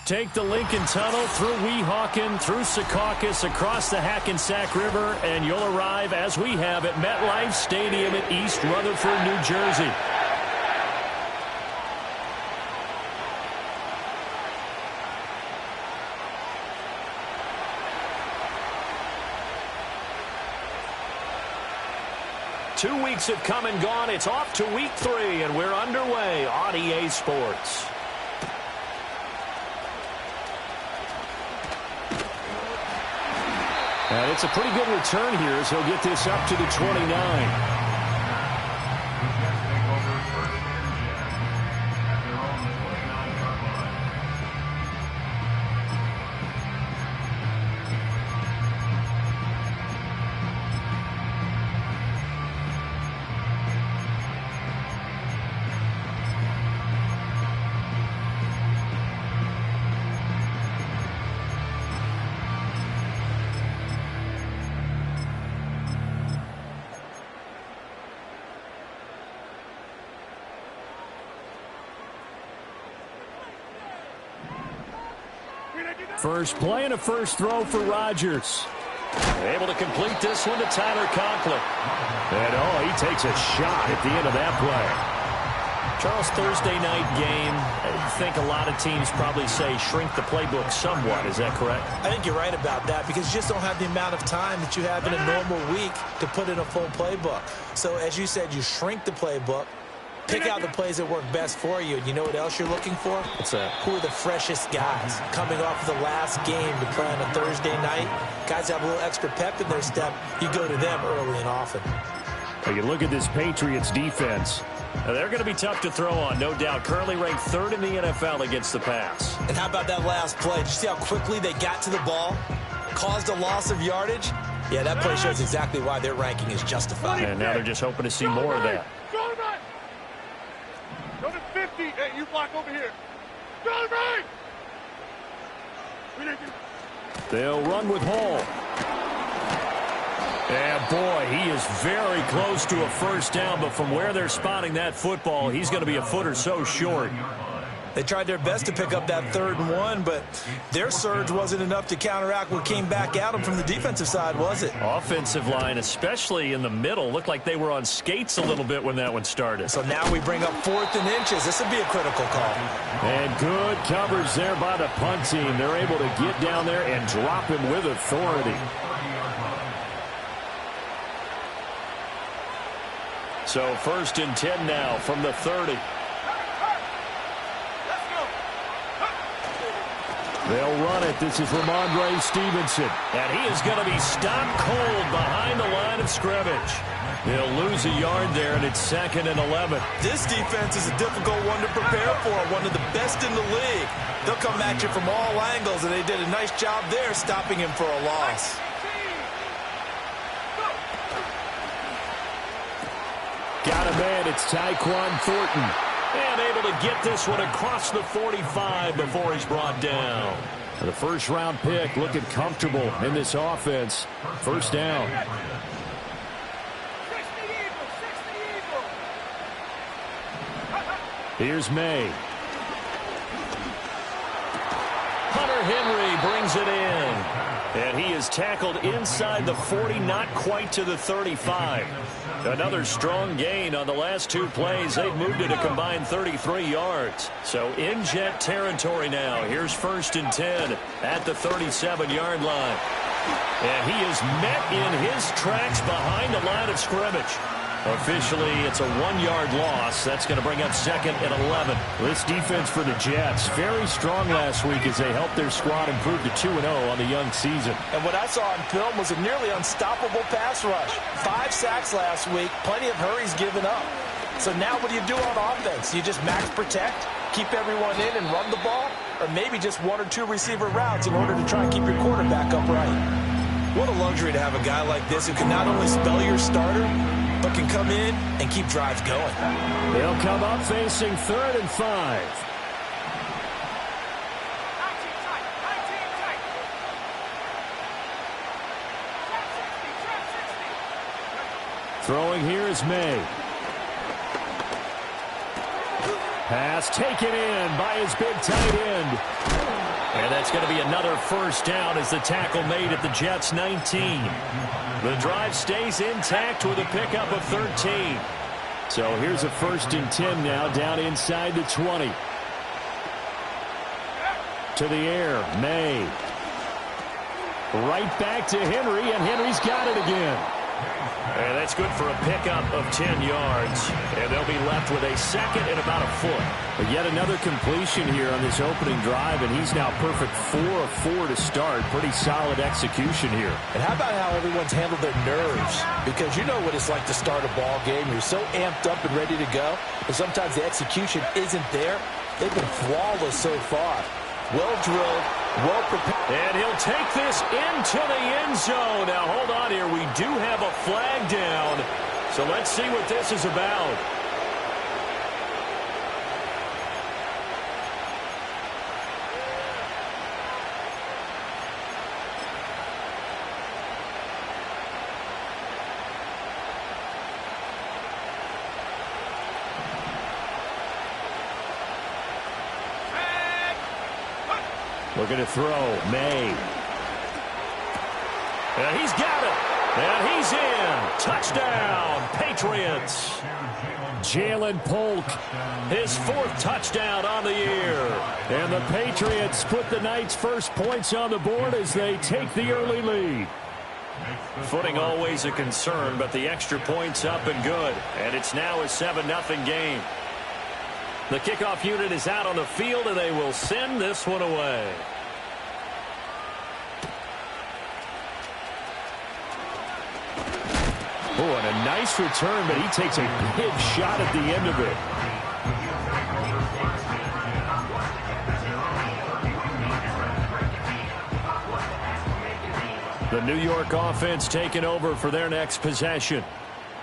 take the Lincoln Tunnel through Weehawken, through Secaucus, across the Hackensack River, and you'll arrive, as we have, at MetLife Stadium in East Rutherford, New Jersey. Two weeks have come and gone. It's off to week 3, and we're underway on EA Sports. And it's a pretty good return here as he'll get this up to the 29. First play and a first throw for Rodgers. Able to complete this one to Tyler Conklin. And, he takes a shot at the end of that play. Charles, Thursday night game, I think a lot of teams probably say shrink the playbook somewhat. Is that correct? I think you're right about that because you just don't have the amount of time that you have in a normal week to put in a full playbook. So, as you said, you shrink the playbook. Pick out the plays that work best for you. And you know what else you're looking for? What's that? Who are the freshest guys coming off the last game to play on a Thursday night? Guys have a little extra pep in their step. You go to them early and often. You look at this Patriots defense. Now, they're going to be tough to throw on, no doubt. Currently ranked 3rd in the NFL against the pass. And how about that last play? Did you see how quickly they got to the ball? Caused a loss of yardage? Yeah, that play shows exactly why their ranking is justified. And now they're just hoping to see more of that. Go to 50. Hey, you block over here. Go right. They'll run with Hall. And, boy, he is very close to a first down, but from where they're spotting that football, he's going to be a foot or so short. They tried their best to pick up that 3rd and 1, but their surge wasn't enough to counteract what came back at them from the defensive side, was it? Offensive line, especially in the middle, looked like they were on skates a little bit when that one started. So now we bring up 4th and inches. This would be a critical call. And good coverage there by the punt team. They're able to get down there and drop him with authority. So 1st and 10 now from the 30. They'll run it. This is Ramondre Stevenson. And he is going to be stopped cold behind the line of scrimmage. He'll lose a yard there, and it's 2nd and 11. This defense is a difficult one to prepare for, one of the best in the league. They'll come at you from all angles, and they did a nice job there stopping him for a loss. Got a man. It's Tyquan Thornton. And able to get this one across the 45 before he's brought down. The first-round pick looking comfortable in this offense. First down. Here's May. Hunter Henry brings it in. And he is tackled inside the 40, not quite to the 35. Another strong gain on the last 2 plays. They've moved it a combined 33 yards. So in jet territory now. Here's 1st and 10 at the 37-yard line. And he is met in his tracks behind the line of scrimmage. Officially, it's a 1-yard loss. That's going to bring up 2nd and 11. This defense for the Jets, very strong last week as they helped their squad improve to 2-0 on the young season. And what I saw on film was a nearly unstoppable pass rush. 5 sacks last week, plenty of hurries given up. So now what do you do on offense? You just max protect, keep everyone in and run the ball? Or maybe just 1 or 2 receiver routes in order to try and keep your quarterback upright? What a luxury to have a guy like this who can not only spell your starter, but can come in and keep drives going. They'll come up facing 3rd and 5. Throwing here is May. Pass taken in by his big tight end. And that's going to be another first down as the tackle made at the Jets' 19. The drive stays intact with a pickup of 13. So here's a 1st and 10 now down inside the 20. To the air, May. Right back to Henry, and Henry's got it again. And that's good for a pickup of 10 yards. And they'll be left with a second and about a foot. But yet another completion here on this opening drive, and he's now perfect 4 of 4 to start. Pretty solid execution here. And how about how everyone's handled their nerves? Because you know what it's like to start a ball game. You're so amped up and ready to go, but sometimes the execution isn't there. They've been flawless so far. Well drilled, well prepared. And he'll take this into the end zone. Now, hold on here. We do have a flag down. So let's see what this is about. Looking to throw, May. And he's got it. And he's in. Touchdown, Patriots. Jalen Polk, his 4th touchdown on the year. And the Patriots put the Knights' first points on the board as they take the early lead. Footing always a concern, but the extra point's up and good. And it's now a 7-0 game. The kickoff unit is out on the field, and they will send this one away. Oh, and a nice return, but he takes a big shot at the end of it. The New York offense taking over for their next possession.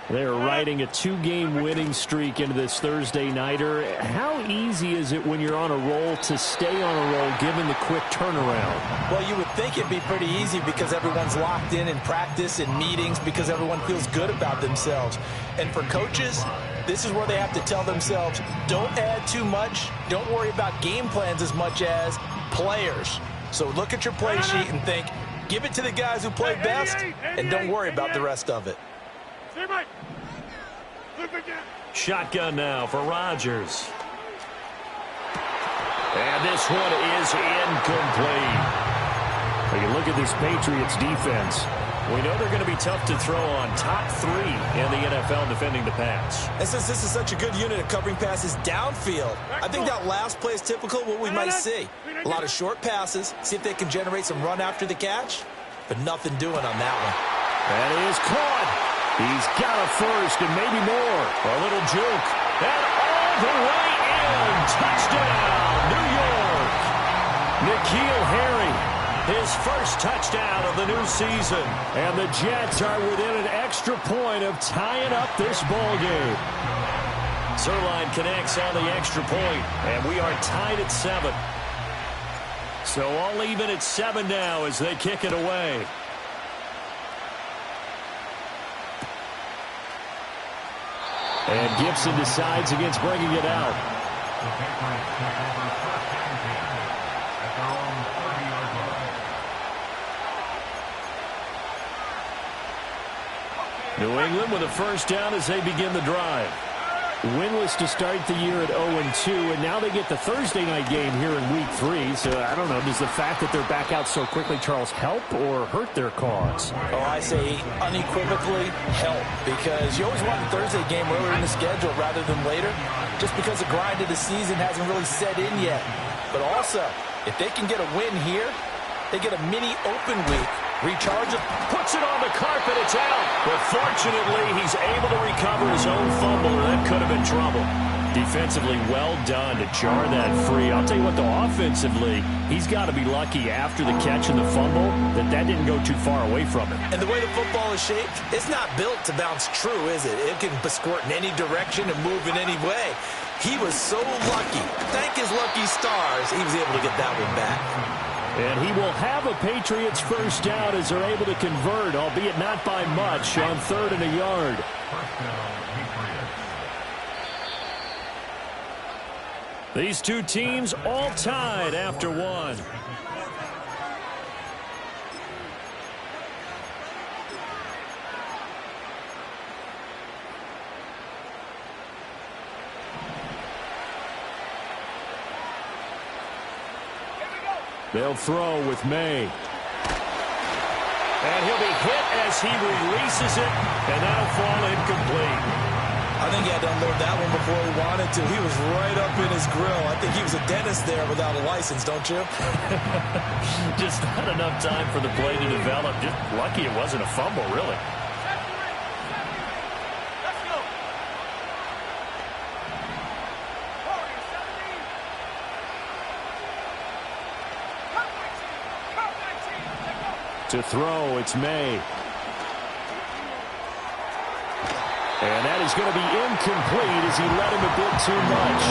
They're riding a 2-game winning streak into this Thursday nighter. How easy is it when you're on a roll to stay on a roll given the quick turnaround? Well, you would think it'd be pretty easy because everyone's locked in practice and meetings because everyone feels good about themselves. And for coaches, this is where they have to tell themselves, don't add too much. Don't worry about game plans as much as players. So look at your play sheet and think, give it to the guys who play best, and don't worry about the rest of it. Shotgun now for Rodgers. And this one is incomplete. When you look at this Patriots defense, we know they're going to be tough to throw on. Top 3 in the NFL defending the pass. And since this is such a good unit of covering passes downfield, I think that last play is typical of what we might see. A lot of short passes, see if they can generate some run after the catch, but nothing doing on that one. That is caught. He's got a first and maybe more. A little juke. And all the way in. Touchdown, New York. N'Keal Harry, his first touchdown of the new season. And the Jets are within an extra point of tying up this ball game. Zerline connects on the extra point, and we are tied at 7. So all even at 7 now as they kick it away. And Gibson decides against bringing it out. New England with a first down as they begin the drive. Winless to start the year at 0-2, and now they get the Thursday night game here in Week 3. So, I don't know, does the fact that they're back out so quickly, Charles, help or hurt their cause? Oh, I say unequivocally help, because you always want the Thursday game earlier in the schedule rather than later, just because the grind of the season hasn't really set in yet. But also, if they can get a win here, they get a mini open week. Recharge it, puts it on the carpet, it's out. But fortunately, he's able to recover his own fumble, or that could have been trouble. Defensively, well done to jar that free. I'll tell you what, though, offensively, he's got to be lucky after the catch and the fumble that didn't go too far away from him. And the way the football is shaped, it's not built to bounce true, is it? It can squirt in any direction and move in any way. He was so lucky. Thank his lucky stars, he was able to get that one back. And he will have a Patriots first down as they're able to convert, albeit not by much, on 3rd and a yard. These two teams all tied after one. They'll throw with May. And he'll be hit as he releases it, and that'll fall incomplete. I think he had to unload that one before he wanted to. He was right up in his grill. I think he was a dentist there without a license, don't you? Just not enough time for the play to develop. Just lucky it wasn't a fumble, really. To throw, it's May. And that is going to be incomplete as he let him a bit too much.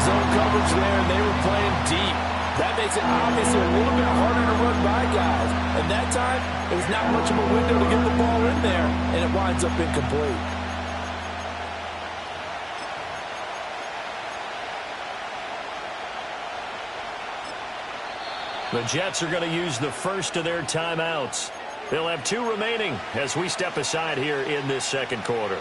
Zone coverage there, and they were playing deep. That makes it obviously a little bit harder to run by guys. And that time, it was not much of a window to get the ball in there, and it winds up incomplete. The Jets are going to use the first of their timeouts. They'll have 2 remaining as we step aside here in this second quarter.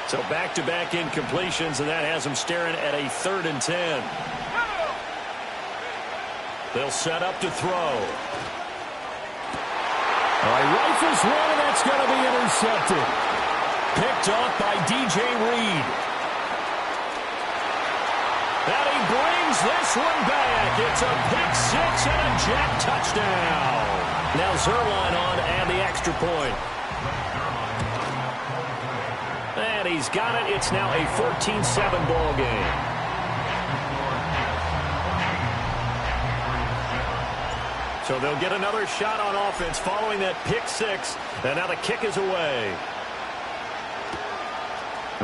So back-to-back incompletions, and that has them staring at a 3rd and 10. They'll set up to throw. All right, rifles one, and that's going to be intercepted. Picked off by DJ Reed. And he brings this one back. It's a pick 6 and a Jet touchdown. Now Zerline on and the extra point. And he's got it. It's now a 14-7 ball game. So they'll get another shot on offense following that pick 6. And now the kick is away.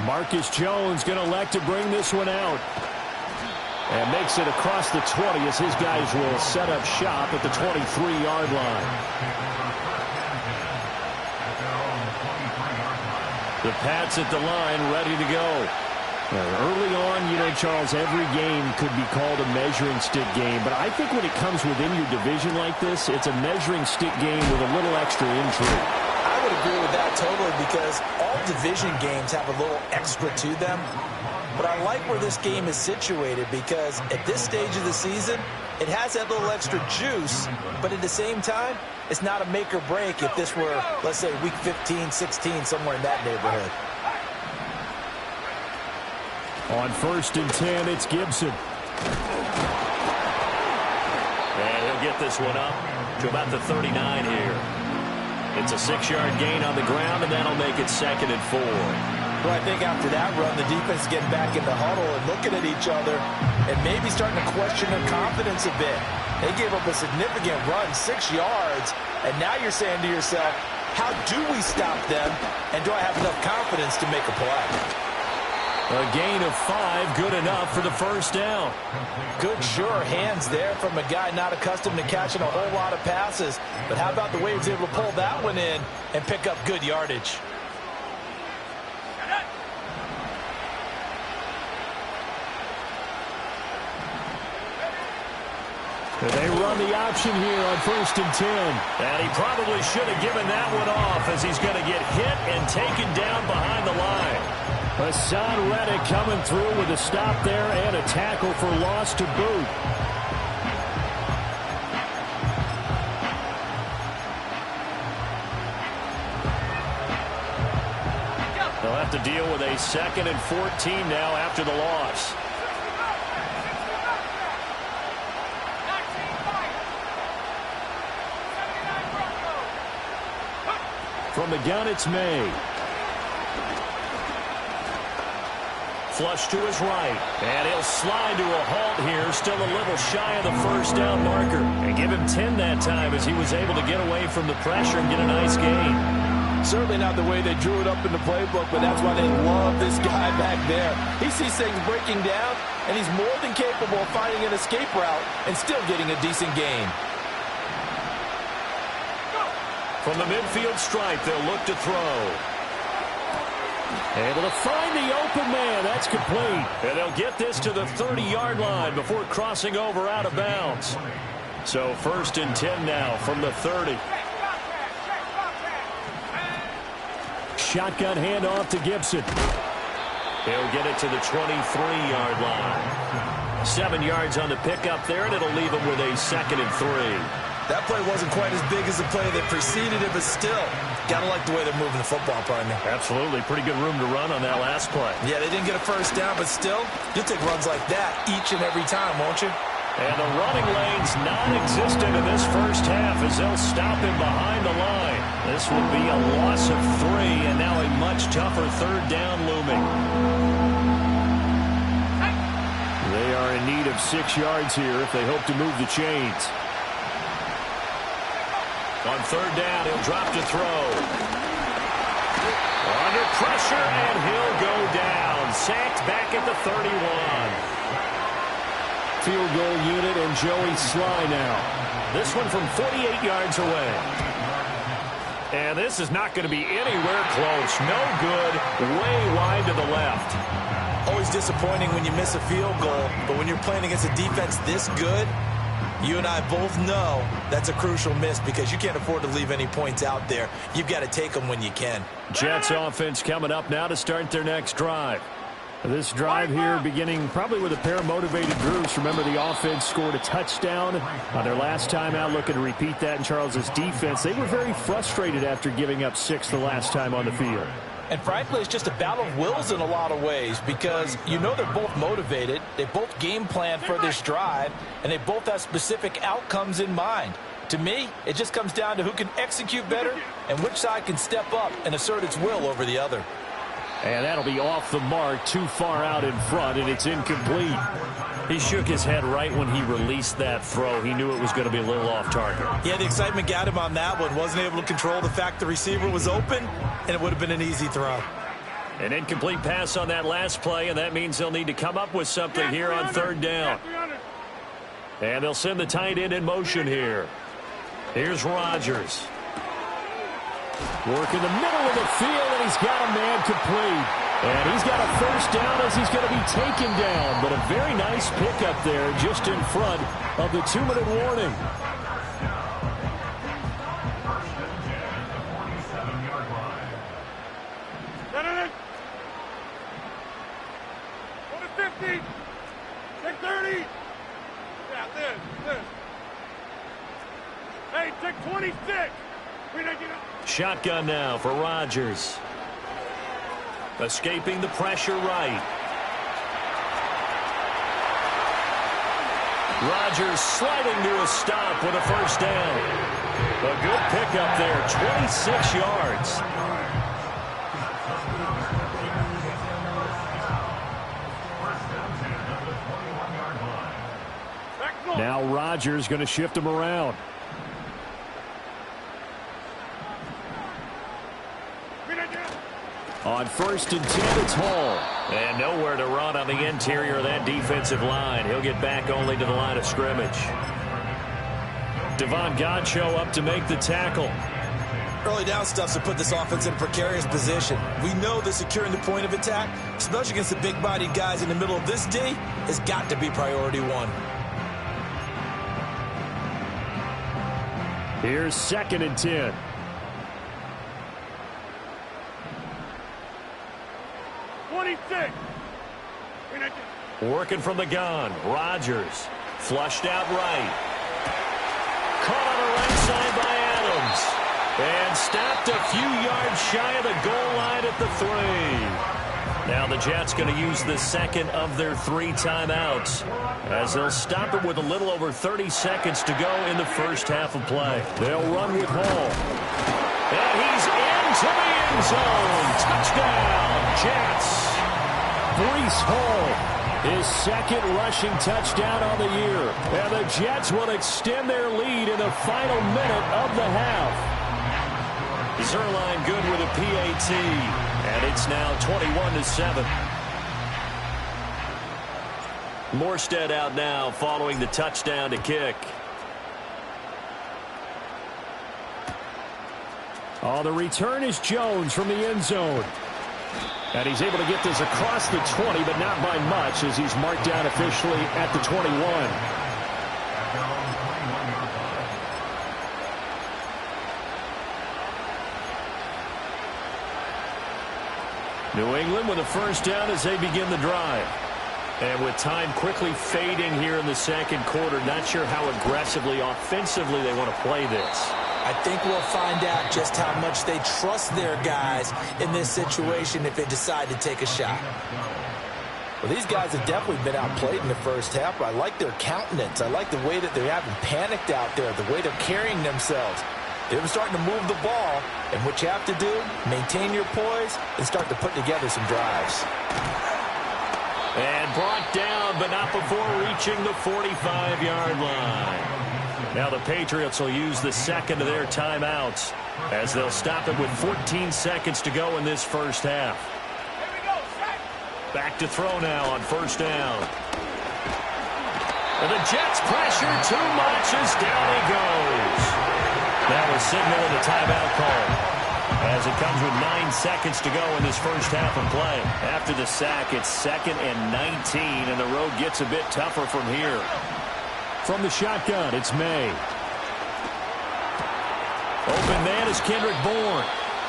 Marcus Jones going to elect to bring this one out. And makes it across the 20 as his guys will set up shop at the 23-yard line. The Pats at the line, ready to go. Early on, you know, Charles, every game could be called a measuring stick game. But I think when it comes within your division like this, it's a measuring stick game with a little extra intrigue. I would agree with that totally because all division games have a little extra to them. But I like where this game is situated because at this stage of the season, it has that little extra juice, but at the same time, it's not a make or break if this were, let's say, week 15, 16, somewhere in that neighborhood. On 1st and 10, it's Gibson. And he'll get this one up to about the 39 here. It's a 6-yard gain on the ground, and that'll make it 2nd and 4. Well, I think after that run, the defense is getting back in the huddle and looking at each other and maybe starting to question their confidence a bit. They gave up a significant run, 6 yards, and now you're saying to yourself, how do we stop them, and do I have enough confidence to make a play? A gain of 5, good enough for the first down. Good, sure hands there from a guy not accustomed to catching a whole lot of passes. But how about the way he was able to pull that one in and pick up good yardage? They run the option here on 1st and 10. And he probably should have given that one off as he's going to get hit and taken down behind the line. Hassan Reddick coming through with a stop there and a tackle for loss to boot. They'll have to deal with a 2nd and 14 now after the loss. From the gun, it's May. Flush to his right. And he'll slide to a halt here. Still a little shy of the first down marker. And give him 10 that time as he was able to get away from the pressure and get a nice gain. Certainly not the way they drew it up in the playbook, but that's why they love this guy back there. He sees things breaking down, and he's more than capable of finding an escape route and still getting a decent gain. From the midfield stripe, they'll look to throw. Able to find the open man. That's complete. And they'll get this to the 30-yard line before crossing over out of bounds. So 1st and 10 now from the 30. Shotgun handoff to Gibson. He'll get it to the 23-yard line. 7 yards on the pickup there, and it'll leave him with a 2nd and 3. That play wasn't quite as big as the play that preceded it, but still, got to like the way they're moving the football, partner. Absolutely. Pretty good room to run on that last play. Yeah, they didn't get a first down, but still, you'll take runs like that each and every time, won't you? And the running lane's non-existent in this first half as they'll stop him behind the line. This will be a loss of 3, and now a much tougher 3rd down looming. They are in need of 6 yards here if they hope to move the chains. On 3rd down, he'll drop to throw. Under pressure, and he'll go down. Sacked back at the 31. Field goal unit and Joey Sly now. This one from 48 yards away. And this is not going to be anywhere close. No good. Way wide to the left. Always disappointing when you miss a field goal, but when you're playing against a defense this good, you and I both know that's a crucial miss because you can't afford to leave any points out there. You've got to take them when you can. Jets offense coming up now to start their next drive. This drive here beginning probably with a pair of motivated groups. Remember, the offense scored a touchdown on their last time out, looking to repeat that in Charles's defense. They were very frustrated after giving up 6 the last time on the field. And frankly, it's just a battle of wills in a lot of ways because you know they're both motivated, they both game plan for this drive, and they both have specific outcomes in mind. To me, it just comes down to who can execute better and which side can step up and assert its will over the other. And that'll be off the mark, too far out in front, and it's incomplete. He shook his head right when he released that throw. He knew it was going to be a little off target. Yeah, the excitement got him on that one. Wasn't able to control the fact the receiver was open, and it would have been an easy throw. An incomplete pass on that last play, and that means they'll need to come up with something here on 3rd down. And they'll send the tight end in motion here. Here's Rodgers. Work in the middle of the field, and he's got a man complete. And he's got a first down as he's going to be taken down. But a very nice pickup there just in front of the 2-minute warning. Go to 50. Take 30. Yeah, this. Hey, take 26. Shotgun now for Rodgers. Escaping the pressure right. Rodgers sliding to a stop with a first down. A good pickup there, 26 yards. Now Rodgers going to shift him around. On 1st and 10, it's Hall. And nowhere to run on the interior of that defensive line. He'll get back only to the line of scrimmage. Devon Godchaux up to make the tackle. Early down stuffs to put this offense in a precarious position. We know that securing the point of attack, especially against the big-bodied guys in the middle of this D, has got to be priority 1. Here's 2nd and 10. Working from the gun. Rodgers flushed out right. Caught on the right side by Adams. And stopped a few yards shy of the goal line at the 3. Now the Jets going to use the 2nd of their 3 timeouts as they'll stop it with a little over 30 seconds to go in the first half of play. They'll run with Hall. And he's into the end zone. Touchdown, Jets. Breece Hall, his 2nd rushing touchdown on the year. And the Jets will extend their lead in the final minute of the half. Zerline good with a PAT. And it's now 21-7. Morstead out now following the touchdown to kick. Oh, the return is Jones from the end zone. And he's able to get this across the 20, but not by much as he's marked down officially at the 21. New England with a first down as they begin the drive. And with time quickly fading here in the second quarter, not sure how aggressively, offensively they want to play this. I think we'll find out just how much they trust their guys in this situation if they decide to take a shot. Well, these guys have definitely been outplayed in the first half, but I like their countenance. I like the way that they haven't panicked out there, the way they're carrying themselves. They're starting to move the ball, and what you have to do, maintain your poise and start to put together some drives. And brought down, but not before reaching the 45-yard line. Now the Patriots will use the second of their timeouts as they'll stop it with 14 seconds to go in this first half. Back to throw now on first down. And the Jets pressure too much as down he goes. That was signaling a timeout call as it comes with 9 seconds to go in this first half of play. After the sack, it's 2nd and 19, and the road gets a bit tougher from here. From the shotgun, it's May. Open man is Kendrick Bourne.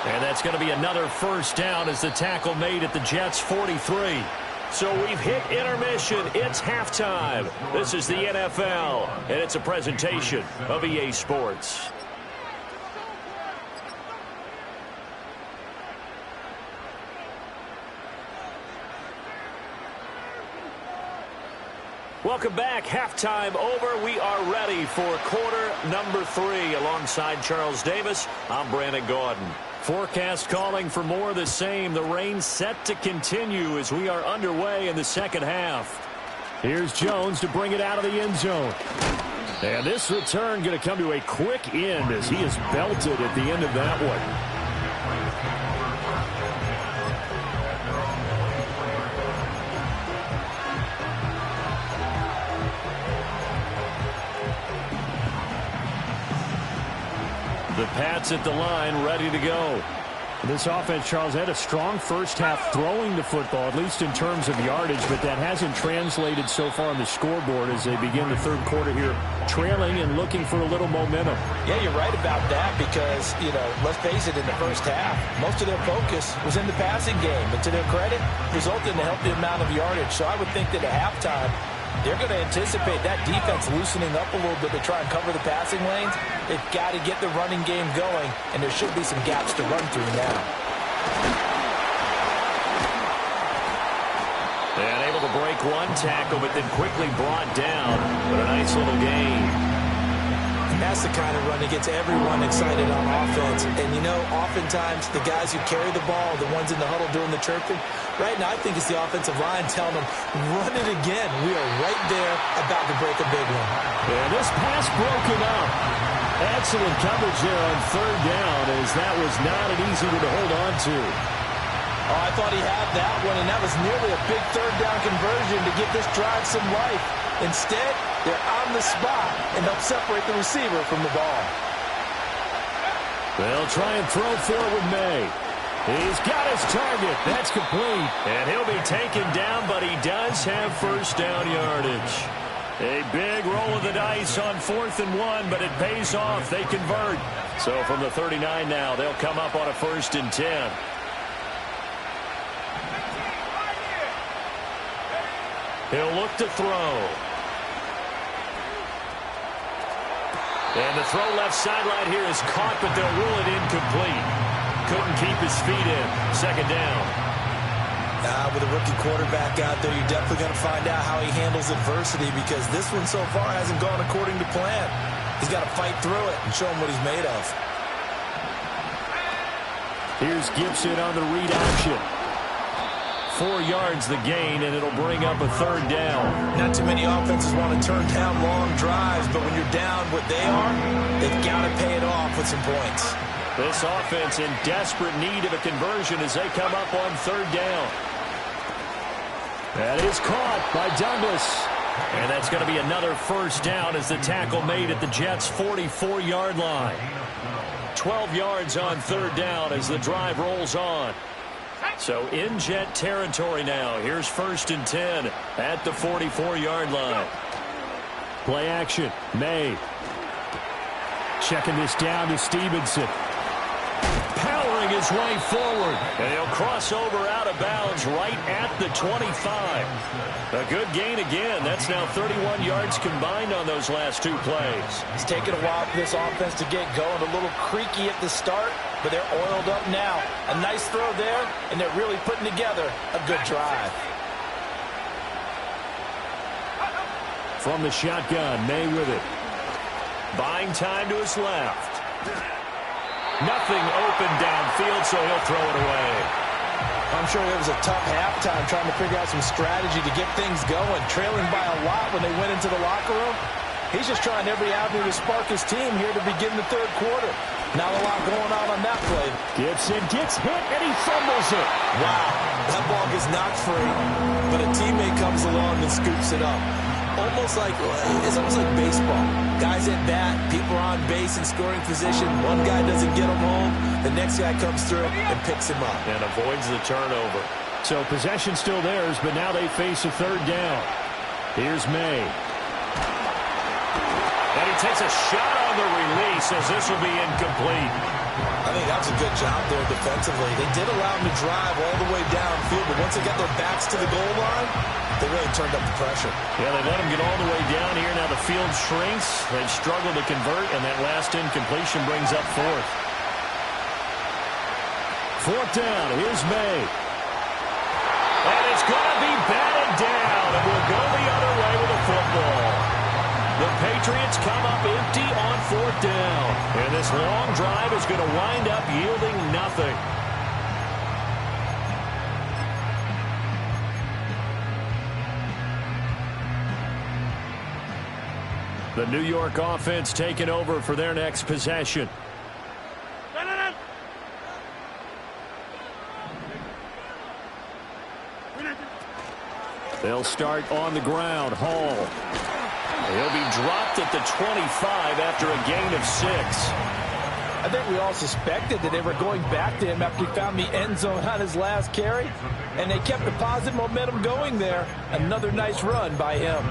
And that's going to be another first down as the tackle made at the Jets' 43. So we've hit intermission. It's halftime. This is the NFL, and it's a presentation of EA Sports. Welcome back. Halftime over. We are ready for quarter number 3. Alongside Charles Davis, I'm Brandon Gaudin. Forecast calling for more of the same. The rain set to continue as we are underway in the second half. Here's Jones to bring it out of the end zone. And this return going to come to a quick end as he is belted at the end of that one. The Pats at the line, ready to go. This offense, Charles, had a strong first half throwing the football, at least in terms of yardage, but that hasn't translated so far on the scoreboard as they begin the third quarter here, trailing and looking for a little momentum. Yeah, you're right about that because, let's face it, in the first half, most of their focus was in the passing game. And to their credit, resulted in a healthy amount of yardage. So I would think that at halftime, they're going to anticipate that defense loosening up a little bit to try and cover the passing lanes. They've got to get the running game going, and there should be some gaps to run through now. And able to break one tackle, but then quickly brought down. But a nice little gain. And that's the kind of run that gets everyone excited on offense. And, oftentimes the guys who carry the ball, the ones in the huddle doing the chirping, right now I think it's the offensive line telling them, run it again. We are right there about to break a big one. And this pass broken up. Excellent coverage there on third down as that was not an easy one to hold on to. Oh, I thought he had that one, and that was nearly a big third down conversion to give this drive some life. Instead, they're on the spot and help separate the receiver from the ball. They'll try and throw for it with May. He's got his target. That's complete. And he'll be taken down, but he does have first down yardage. A big roll of the dice on 4th and 1, but it pays off. They convert. So from the 39 now, they'll come up on a 1st and 10. He'll look to throw. And the throw left sideline here is caught, but they'll rule it incomplete. Couldn't keep his feet in. 2nd down. With a rookie quarterback out there, you're definitely going to find out how he handles adversity because this one so far hasn't gone according to plan. He's got to fight through it and show him what he's made of. Here's Gibson on the read option. 4 yards the gain, and it'll bring up a 3rd down. Not too many offenses want to turn down long drives, but when you're down what they are, they've got to pay it off with some points. This offense in desperate need of a conversion as they come up on 3rd down. That is caught by Douglas. And that's going to be another first down as the tackle made at the Jets' 44-yard line. 12 yards on 3rd down as the drive rolls on. So in Jet territory now. Here's 1st and 10 at the 44-yard line. Play action. May. Checking this down to Stevenson. Powering his way forward. And he'll cross over out of bounds right at the 25. A good gain again. That's now 31 yards combined on those last 2 plays. It's taken a while for this offense to get going. A little creaky at the start, but they're oiled up now. A nice throw there, and they're really putting together a good drive. From the shotgun, May with it. Buying time to his left. Nothing open downfield, so he'll throw it away. I'm sure it was a tough halftime trying to figure out some strategy to get things going. Trailing by a lot when they went into the locker room. He's just trying every avenue to spark his team here to begin the 3rd quarter. Not a lot going on that play. Gibson gets hit, and he fumbles it. Wow, that ball gets knocked free, but a teammate comes along and scoops it up. It's almost like baseball. Guys at bat, people are on base in scoring position. One guy doesn't get him home. The next guy comes through and picks him up. And avoids the turnover. So possession still theirs, but now they face a 3rd down. Here's May. And he takes a shot on the release as this will be incomplete. I think that's a good job there defensively. They did allow him to drive all the way downfield, but once they got their backs to the goal line, they really turned up the pressure. Yeah, they let him get all the way down here. Now the field shrinks. They've struggled to convert, and that last incompletion brings up 4th. 4th down. Here's May. And it's going to be batted down, and we'll go the other way with the football. The Patriots come up empty on 4th down. And this long drive is going to wind up yielding nothing. The New York offense taking over for their next possession. They'll start on the ground. Hall. He'll be dropped at the 25 after a gain of 6. I think we all suspected that they were going back to him after he found the end zone on his last carry, and they kept the positive momentum going there. Another nice run by him.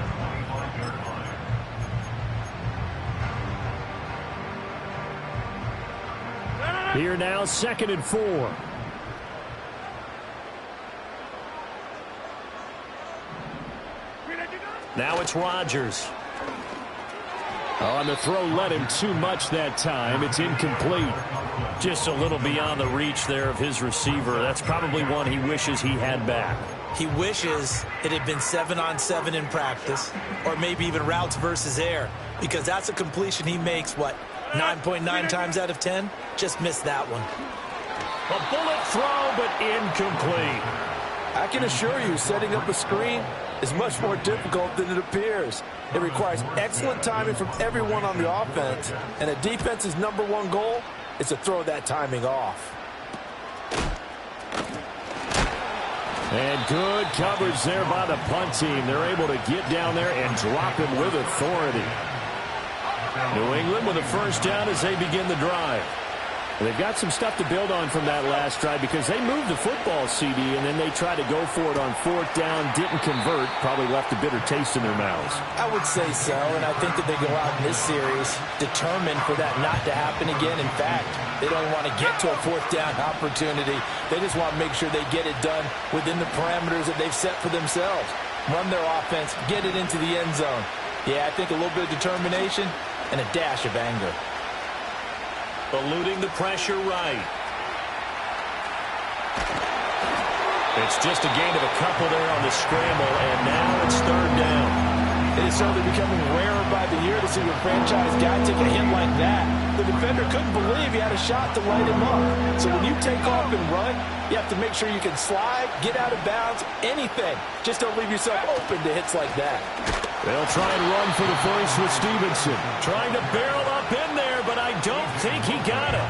Here now, 2nd and 4. Now it's Rodgers. On the throw, let him too much that time. It's incomplete. Just a little beyond the reach there of his receiver. That's probably one he wishes he had back. He wishes it had been 7-on-7 in practice, or maybe even routes versus air, because that's a completion he makes, 9.9 times out of 10? Just missed that one. A bullet throw, but incomplete. I can assure you, setting up a screen is much more difficult than it appears. It requires excellent timing from everyone on the offense, and a defense's #1 goal is to throw that timing off. And good coverage there by the punt team. They're able to get down there and drop him with authority. New England with a 1st down as they begin the drive. They've got some stuff to build on from that last drive because they moved the football, CD, and then they tried to go for it on 4th down, didn't convert, probably left a bitter taste in their mouths. I would say so, and I think that they go out in this series determined for that not to happen again. In fact, they don't want to get to a 4th down opportunity. They just want to make sure they get it done within the parameters that they've set for themselves. Run their offense, get it into the end zone. Yeah, I think a little bit of determination and a dash of anger. Eluding the pressure right. It's just a gain of a couple there on the scramble, and now it's 3rd down. It is certainly becoming rarer by the year to see a franchise guy take a hit like that. The defender couldn't believe he had a shot to light him up. So when you take off and run, you have to make sure you can slide, get out of bounds, anything. Just don't leave yourself open to hits like that. They'll try and run for the first with Stevenson. Trying to barrel up in there, but I don't think he got it.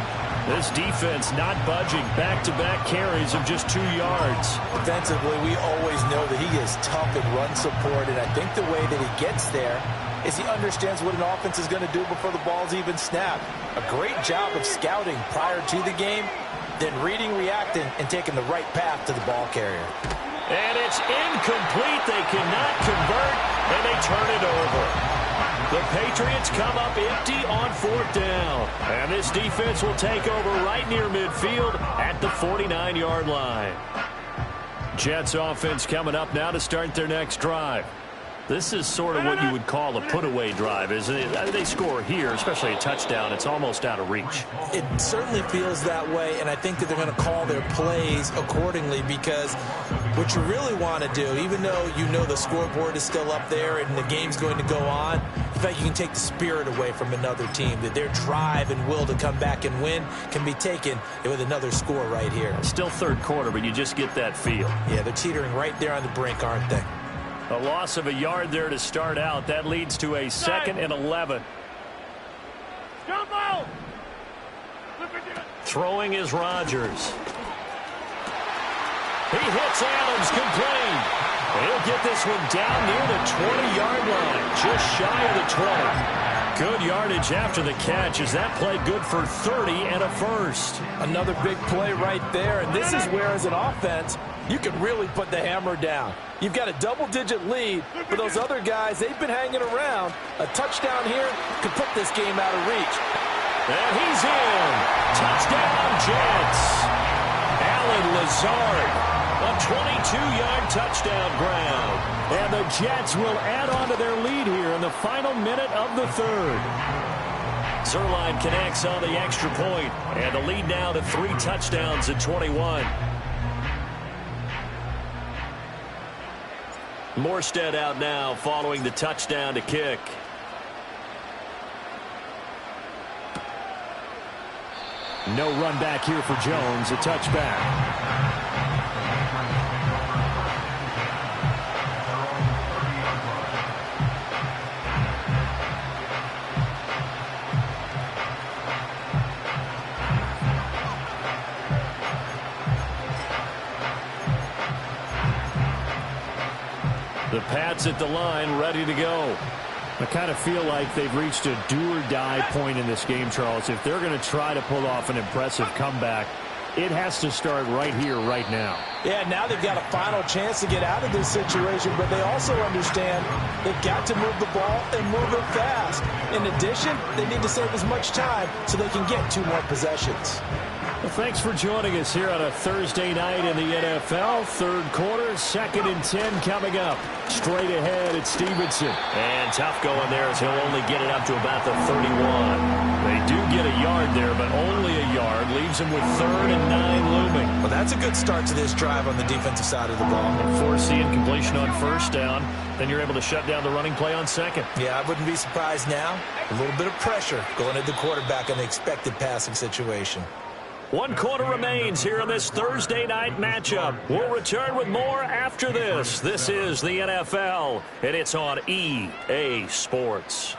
This defense not budging. Back-to-back carries of just 2 yards. Defensively, we always know that he is tough in run support, and I think the way that he gets there is he understands what an offense is going to do before the ball's even snapped. A great job of scouting prior to the game, then reading, reacting, and taking the right path to the ball carrier. And it's incomplete. They cannot convert, and they turn it over. The Patriots come up empty on 4th down. And this defense will take over right near midfield at the 49-yard line. Jets offense coming up now to start their next drive. This is sort of what you would call a put-away drive, isn't it? They score here, especially a touchdown. It's almost out of reach. It certainly feels that way, and I think that they're going to call their plays accordingly, because what you really want to do, even though you know the scoreboard is still up there and the game's going to go on, in fact, you can take the spirit away from another team, that their drive and will to come back and win can be taken with another score right here. Still third quarter, but you just get that feel. Yeah, they're teetering right there on the brink, aren't they? A loss of a yard there to start out. That leads to a 2nd and 11. Jump out! Throwing is Rodgers. He hits Adams complete. He'll get this one down near the 20-yard line, just shy of the 20. Good yardage after the catch. Is that play good for 30 and a first? Another big play right there, and this is where, as an offense, you can really put the hammer down. You've got a double-digit lead, but those other guys, they've been hanging around. A touchdown here could put this game out of reach. And he's in. Touchdown, Jets. Allen Lazard, a 22-yard touchdown ground. And the Jets will add on to their lead here in the final minute of the third. Zerline connects on the extra point, and the lead now to 3 touchdowns at 21. Morstead out now following the touchdown to kick. No run back here for Jones. A touchback. The Pats at the line, ready to go. I kind of feel like they've reached a do-or-die point in this game, Charles. If they're going to try to pull off an impressive comeback, it has to start right here, right now. Yeah, now they've got a final chance to get out of this situation, but they also understand they've got to move the ball and move it fast. In addition, they need to save as much time so they can get 2 more possessions. Well, thanks for joining us here on a Thursday night in the NFL. Third quarter, 2nd and 10 coming up. Straight ahead at Stevenson. And tough going there as he'll only get it up to about the 31. They do get a yard there, but only a yard. Leaves them with 3rd and 9 looming. Well, that's a good start to this drive on the defensive side of the ball. Force the incompletion on 1st down. Then you're able to shut down the running play on 2nd. Yeah, I wouldn't be surprised now. A little bit of pressure going at the quarterback on the expected passing situation. 1 quarter remains here in this Thursday night matchup. We'll return with more after this. This is the NFL, and it's on EA Sports.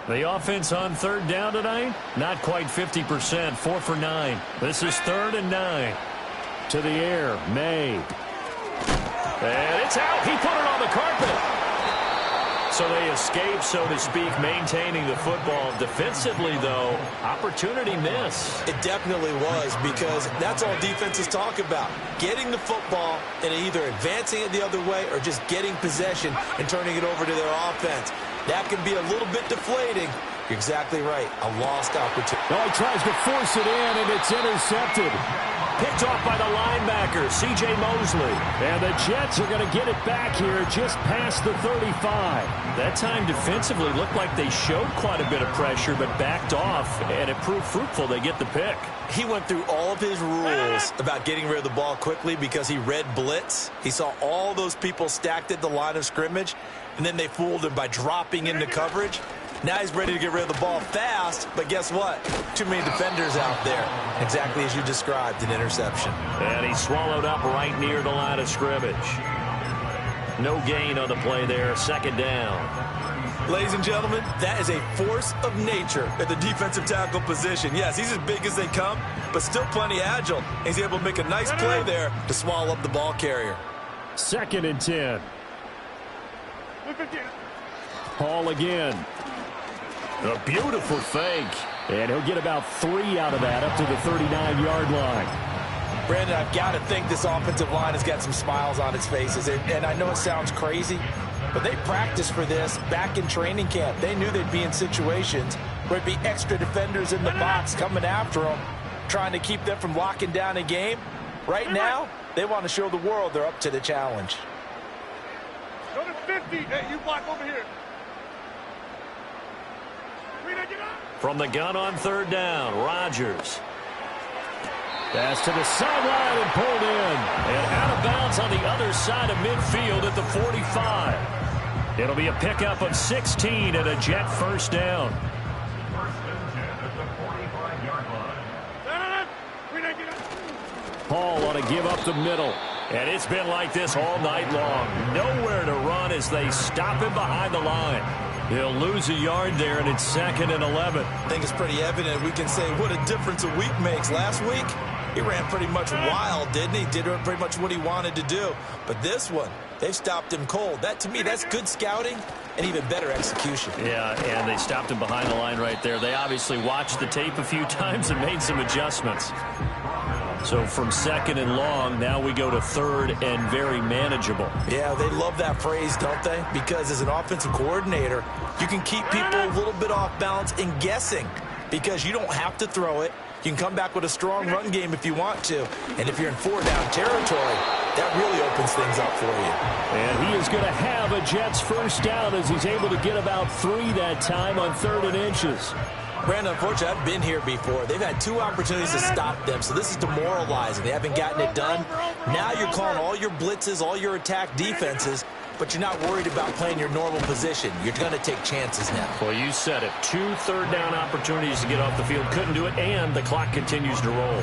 The offense on 3rd down tonight, not quite 50%, 4 for 9. This is 3rd and 9. To the air, May. And it's out. He put it on the carpet. So they escape, so to speak, maintaining the football. Defensively, though, opportunity miss. It definitely was, because that's all defenses talk about. Getting the football and either advancing it the other way or just getting possession and turning it over to their offense. That can be a little bit deflating. You're exactly right. A lost opportunity. Oh, he tries to force it in, and it's intercepted. Picked off by the linebacker, C.J. Mosley. And the Jets are going to get it back here just past the 35. That time defensively looked like they showed quite a bit of pressure, but backed off, and it proved fruitful. They get the pick. He went through all of his rules about getting rid of the ball quickly because he read blitz. He saw all those people stacked at the line of scrimmage, and then they fooled him by dropping into coverage. Now he's ready to get rid of the ball fast, but guess what? Too many defenders out there. Exactly as you described, an interception. And he's swallowed up right near the line of scrimmage. No gain on the play there, 2nd down. Ladies and gentlemen, that is a force of nature at the defensive tackle position. Yes, he's as big as they come, but still plenty agile. He's able to make a nice play there to swallow up the ball carrier. 2nd and 10. Hall again. A beautiful fake. And he'll get about 3 out of that up to the 39-yard line. Brandon, I've got to think this offensive line has got some smiles on its faces. And I know it sounds crazy, but they practiced for this back in training camp. They knew they'd be in situations where there'd be extra defenders in the box coming after them, trying to keep them from locking down a game. Right now, they want to show the world they're up to the challenge. Go to 50. Hey, you block over here. From the gun on 3rd down, Rodgers. Pass to the sideline and pulled in. And out of bounds on the other side of midfield at the 45. It'll be a pickup of 16 and a Jet first down. Hall ought to give up the middle. And it's been like this all night long. Nowhere to run as they stop him behind the line. He'll lose a yard there, and it's 2nd and 11. I think it's pretty evident. We can say what a difference a week makes. Last week, he ran pretty much wild, didn't he? Did pretty much what he wanted to do. But this one, they've stopped him cold. That, to me, that's good scouting and even better execution. Yeah, and they stopped him behind the line right there. They obviously watched the tape a few times and made some adjustments. So from 2nd and long, now we go to 3rd and very manageable. Yeah, they love that phrase, don't they? Because as an offensive coordinator, you can keep people a little bit off balance and guessing because you don't have to throw it. You can come back with a strong run game if you want to. And if you're in 4-down territory, that really opens things up for you. And he is going to have a Jets first down as he's able to get about 3 that time on 3rd and inches. Brandon, unfortunately, I've been here before. They've had 2 opportunities to stop them, so this is demoralizing. They haven't gotten it done. Now you're calling all your blitzes, all your attack defenses, but you're not worried about playing your normal position. You're going to take chances now. Well, you said it. 2 third-down opportunities to get off the field. Couldn't do it, and the clock continues to roll.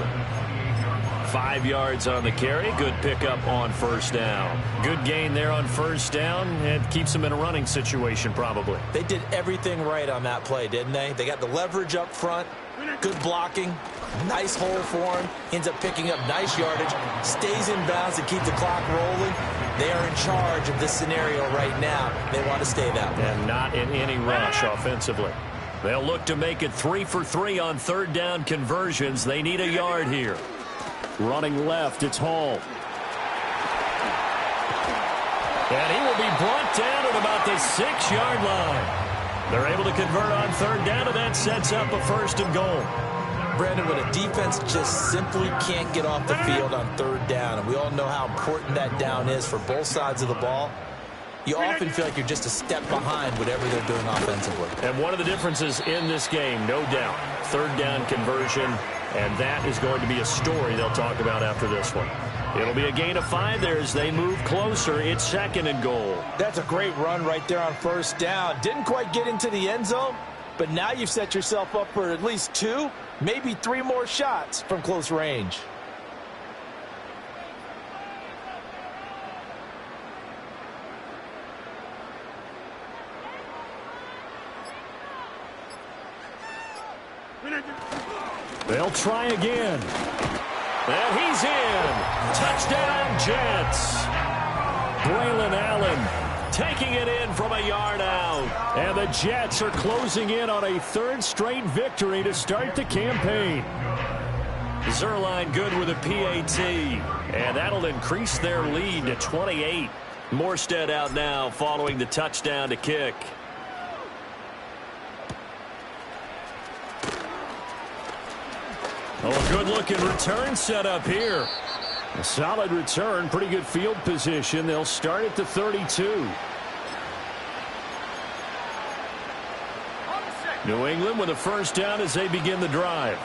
5 yards on the carry. Good pickup on 1st down. Good gain there on 1st down. It keeps them in a running situation probably. They did everything right on that play, didn't they? They got the leverage up front. Good blocking. Nice hole for him. Ends up picking up nice yardage. Stays in bounds to keep the clock rolling. They are in charge of this scenario right now. They want to stay that way. And not in any rush offensively. They'll look to make it 3 for 3 on 3rd down conversions. They need a yard here. Running left, it's Hall. And he will be brought down at about the 6-yard line. They're able to convert on 3rd down, and that sets up a 1st and goal. Brandon, when a defense just simply can't get off the field on 3rd down, and we all know how important that down is for both sides of the ball, you often feel like you're just a step behind whatever they're doing offensively. And one of the differences in this game, no doubt, 3rd down conversion, and that is going to be a story they'll talk about after this one. It'll be a gain of 5 there as they move closer. It's 2nd and goal. That's a great run right there on 1st down. Didn't quite get into the end zone, but now you've set yourself up for at least 2, maybe 3 more shots from close range. They'll try again. And he's in. Touchdown, Jets. Braylon Allen taking it in from a yard out. And the Jets are closing in on a 3rd straight victory to start the campaign. Zerline good with a PAT. And that'll increase their lead to 28. Morstead out now following the touchdown to kick. Oh, a good-looking return set up here. A solid return, pretty good field position. They'll start at the 32. New England with a 1st down as they begin the drive.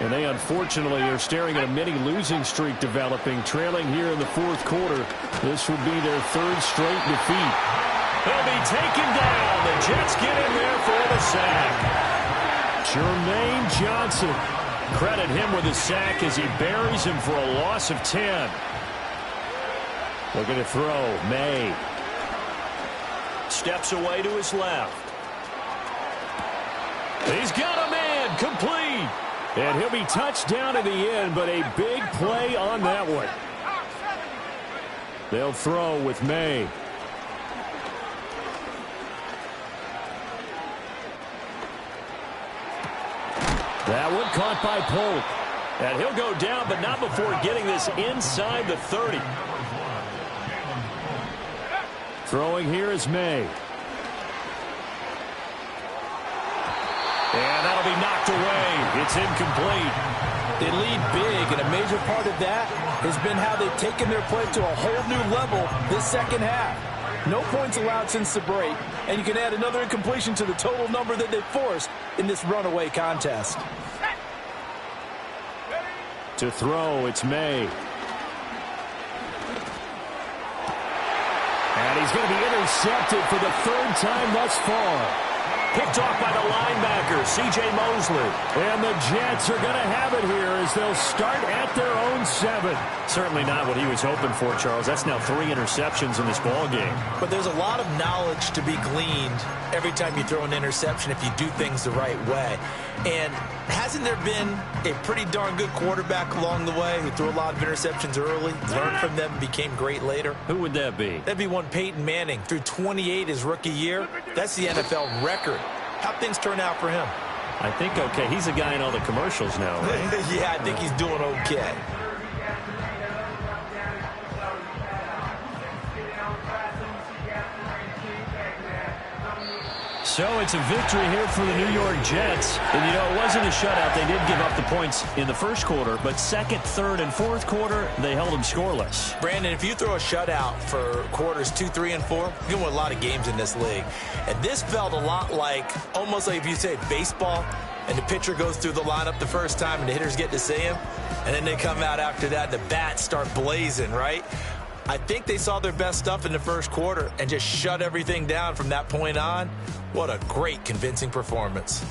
And they unfortunately are staring at a mini losing streak developing, trailing here in the 4th quarter. This would be their 3rd straight defeat. They'll be taken down. The Jets get in there for the sack. Jermaine Johnson. Credit him with a sack as he buries him for a loss of 10. Looking to throw. May. steps away to his left. He's got a man, complete. And he'll be touched down in the end, but a big play on that one. They'll throw with May. That one caught by Polk. And he'll go down, but not before getting this inside the 30. Throwing here is May. And that'll be knocked away. It's incomplete. They lead big, and a major part of that has been how they've taken their play to a whole new level this second half. No points allowed since the break, and you can add another incompletion to the total number that they've forced in this runaway contest. To throw, it's May. And he's going to be intercepted for the third time thus far. Picked off by the linebacker, C.J. Mosley. And the Jets are going to have it here as they'll start at their own 7. Certainly not what he was hoping for, Charles. That's now 3 interceptions in this ball game. But there's a lot of knowledge to be gleaned every time you throw an interception if you do things the right way. And hasn't there been a pretty darn good quarterback along the way who threw a lot of interceptions early, learned from them, and became great later? Who would that be? That'd be one Peyton Manning. Threw 28 his rookie year. That's the NFL record. How'd things turn out for him? I think okay. He's a guy in all the commercials now, right? Yeah, I think he's doing okay. So it's a victory here for the New York Jets. And, you know, it wasn't a shutout. They did give up the points in the first quarter, but second, third, and fourth quarter, they held them scoreless. Brandon, if you throw a shutout for quarters 2, 3, and 4, you're going to win a lot of games in this league. And this felt a lot like, almost like if you say baseball, and the pitcher goes through the lineup the first time, and the hitters get to see him, and then they come out after that, and the bats start blazing, right? I think they saw their best stuff in the first quarter and just shut everything down from that point on. What a great, convincing performance.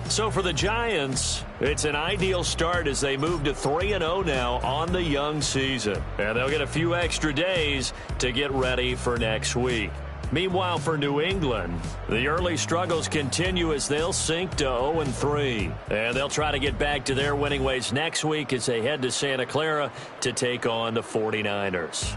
So for the Giants, it's an ideal start as they move to 3-0 now on the young season. And they'll get a few extra days to get ready for next week. Meanwhile, for New England, the early struggles continue as they'll sink to 0-3. And they'll try to get back to their winning ways next week as they head to Santa Clara to take on the 49ers.